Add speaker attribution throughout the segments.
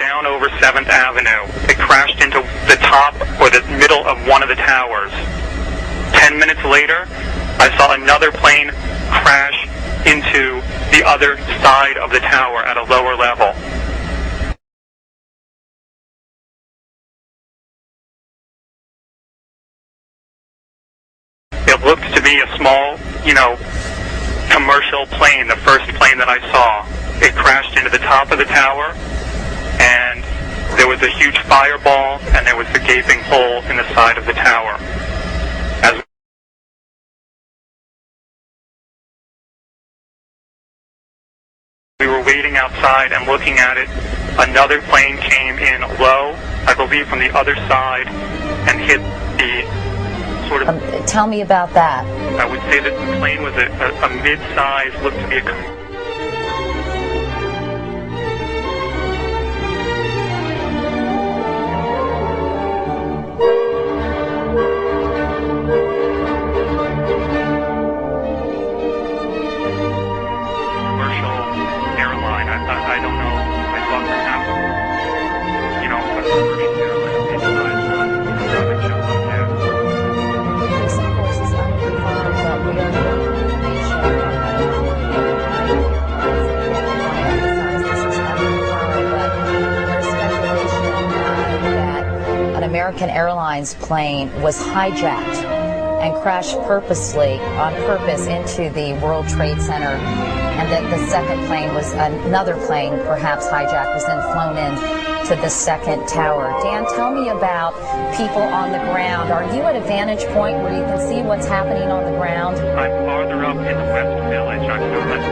Speaker 1: down over 7th Avenue. It crashed into the top or the middle of one of the towers. 10 minutes later, I saw another plane crash into the other side of the tower at a lower level. It looked to be a small, commercial plane, the first plane that I saw. It crashed into the top of the tower, and there was a huge fireball, and there was a gaping hole in the side of the tower. As we were waiting outside and looking at it, another plane came in low, I believe from the other side, and hit the sort of...
Speaker 2: Tell me about that.
Speaker 1: I would say that the plane was a mid-size, looked to be a... I don't know. I thought perhaps, a commercial airline of this size would jump up there.
Speaker 2: This, of course, is unconfirmed, but we are getting information this is unconfirmed, but there's speculation that an American Airlines plane was hijacked and crashed on purpose into the World Trade Center, and that the second plane was another plane, perhaps hijacked, was then flown in to the second tower. Dan, tell me about people on the ground. Are you at a vantage point where you can see what's happening on the ground?
Speaker 1: I'm farther up in the West Village. I'm on the ground.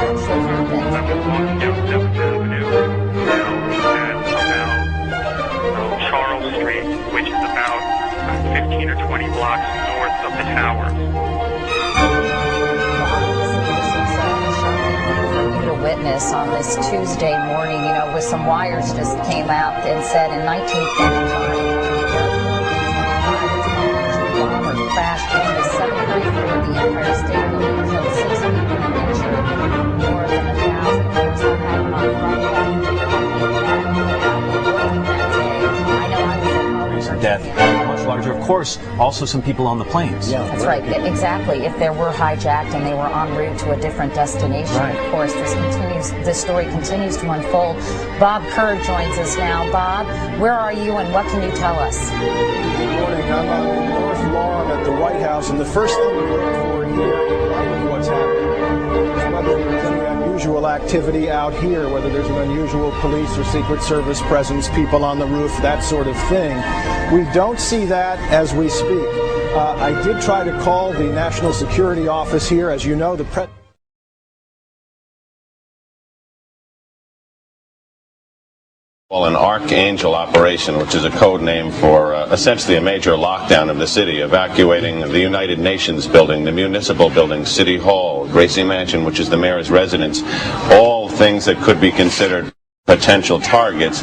Speaker 2: What actually happened?
Speaker 1: I was walking down 7th Avenue, at about Charles Street, which is about 15 or 20 blocks north of the towers.
Speaker 2: Witness on this Tuesday morning, with some wires just came out and said in 1945, a bomber crashed into the 7th floor of the Empire State Building, killed 6 people and injured more than 1,000. Of course, I had him on
Speaker 3: Death much larger. Of course, also some people on the planes.
Speaker 2: Yeah, that's right. Exactly. If they were hijacked and they were en route to a different destination, right. Of course, this story continues to unfold. Bob Kerr joins us now. Bob, where are you and what can you tell us?
Speaker 4: Good morning. I'm on the North Lawn at the White House, and the first thing we look for here in light of what's happening is whether there's any unusual activity out here, whether there's an unusual police or Secret Service presence, people on the roof, that sort of thing. We don't see that as we speak. I did try to call the National Security Office here. As you know,
Speaker 5: an Archangel operation, which is a code name for essentially a major lockdown of the city, evacuating the United Nations building, the municipal building, City Hall, Gracie Mansion, which is the mayor's residence, all things that could be considered potential targets.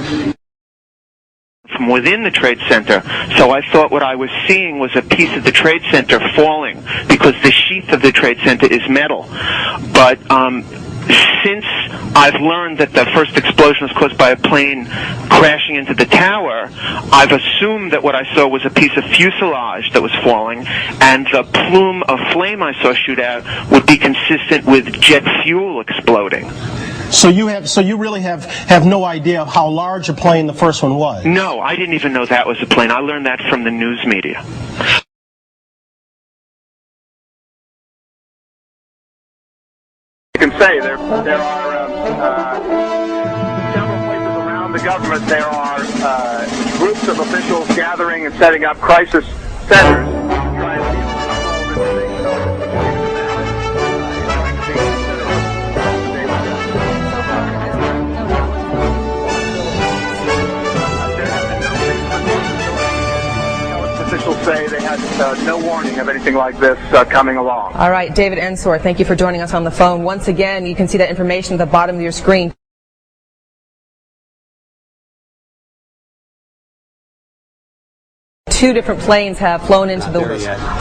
Speaker 1: From within the Trade Center, so I thought what I was seeing was a piece of the Trade Center falling, because the sheath of the Trade Center is metal. But since I've learned that the first explosion was caused by a plane crashing into the tower, I've assumed that what I saw was a piece of fuselage that was falling, and the plume of flame I saw shoot out would be consistent with jet fuel exploding.
Speaker 6: So you really have no idea of how large a plane the first one was?
Speaker 1: No, I didn't even know that was a plane. I learned that from the news media.
Speaker 7: You can say there are several places around the government. There are groups of officials gathering and setting up crisis centers. Officials say they had no warning of anything like this coming along.
Speaker 8: All right, David Ensor, thank you for joining us on the phone. Once again, you can see that information at the bottom of your screen. 2 different planes have flown into the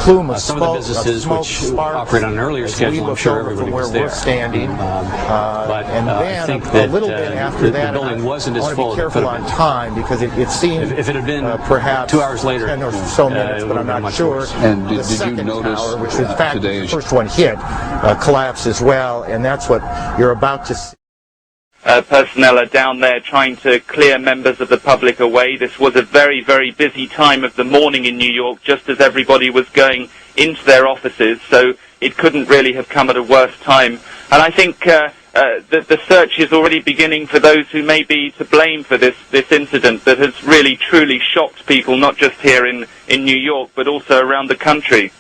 Speaker 9: plume of
Speaker 3: some
Speaker 9: smoke,
Speaker 3: of the businesses which
Speaker 9: sparks,
Speaker 3: operate on an earlier schedule, I'm sure everybody was there.
Speaker 9: We're standing.
Speaker 3: But
Speaker 9: and then
Speaker 3: I think
Speaker 9: a
Speaker 3: that
Speaker 9: little bit after
Speaker 3: the
Speaker 9: that,
Speaker 3: building wasn't as full
Speaker 9: I want to be careful on time because it seemed
Speaker 3: if it had been
Speaker 9: perhaps
Speaker 3: 2 hours later,
Speaker 9: 10 or so minutes, but I'm not sure.
Speaker 10: And
Speaker 9: the
Speaker 10: did you
Speaker 9: second
Speaker 10: notice
Speaker 9: tower, which in fact
Speaker 10: today
Speaker 9: the first one hit, collapsed as well, and that's what you're about to see.
Speaker 11: Personnel are down there trying to clear members of the public away. This was a very, very busy time of the morning in New York, just as everybody was going into their offices, so it couldn't really have come at a worse time. And I think the search is already beginning for those who may be to blame for this incident that has really, truly shocked people, not just here in New York, but also around the country.